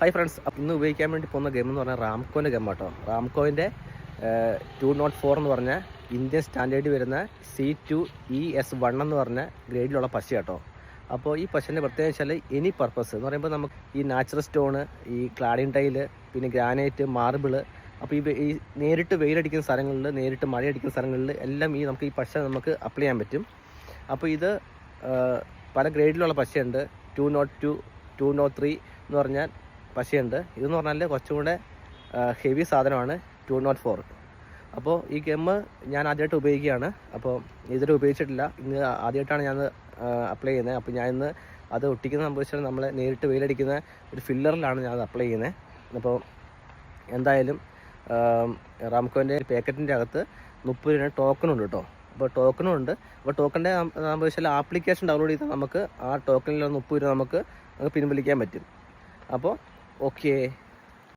Hi friends, അപ്പം ഇന്ന് ഉപയോഗിക്കാൻ വേണ്ടി പോകുന്ന ഗെയിം എന്ന് പറഞ്ഞാൽ റാംകോൻ്റെ ഗെയിം കേട്ടോ. റാംകോൻ്റെ 204 എന്ന് പറഞ്ഞ ഇന്ത്യൻ സ്റ്റാൻഡേർഡിൽ വരുന്ന C2ES1 എന്ന് പറഞ്ഞ ഗ്രേഡിലുള്ള പശ കേട്ടോ. അപ്പോൾ ഈ പശൻ്റെ പ്രത്യേകത വെച്ചാൽ എനി പർപ്പസ് എന്ന് പറയുമ്പോൾ നമുക്ക് ഈ നാച്ചുറൽ സ്റ്റോണ്, ഈ ക്ലാഡിൻ ടൈല്, പിന്നെ ഗ്രാനൈറ്റ്, മാർബിള്, അപ്പോൾ ഈ നേരിട്ട് വെയിലടിക്കുന്ന സ്ഥലങ്ങളിൽ, നേരിട്ട് മഴയടിക്കുന്ന സ്ഥലങ്ങളിൽ എല്ലാം നമുക്ക് ഈ പശ നമുക്ക് അപ്ലൈ ചെയ്യാൻ പറ്റും. അപ്പോൾ ഇത് പല ഗ്രേഡിലുള്ള പശയുണ്ട്. 202, 203 എന്ന് പറഞ്ഞാൽ പശയുണ്ട്. ഇതെന്ന് പറഞ്ഞാൽ കുറച്ചും കൂടെ ഹെവി സാധനമാണ് 204. അപ്പോൾ ഈ ഗെയിം ഞാൻ ആദ്യമായിട്ട് ഉപയോഗിക്കുകയാണ്. അപ്പോൾ ഇതുവരെ ഉപയോഗിച്ചിട്ടില്ല, ഇന്ന് ആദ്യമായിട്ടാണ് ഞാൻ അപ്ലൈ ചെയ്യുന്നത്. അപ്പോൾ ഞാൻ ഇന്ന് അത് ഒട്ടിക്കുന്ന സംഭവിച്ചാൽ നമ്മൾ നേരിട്ട് വെയിലടിക്കുന്ന ഒരു ഫില്ലറിലാണ് ഞാൻ അത് അപ്ലൈ ചെയ്യുന്നത്. അപ്പോൾ എന്തായാലും റാംകോൻ്റെ പാക്കറ്റിൻ്റെ അകത്ത് 30 രൂപ ടോക്കണുണ്ട് കേട്ടോ. അപ്പോൾ ടോക്കണും ഉണ്ട്. അപ്പോൾ ടോക്കണിൻ്റെ സംഭവിച്ചാൽ ആപ്ലിക്കേഷൻ ഡൗൺലോഡ് ചെയ്താൽ നമുക്ക് ആ ടോക്കണിൽ 30 രൂപ നമുക്ക് പിൻവലിക്കാൻ പറ്റും. അപ്പോൾ ഓക്കെ.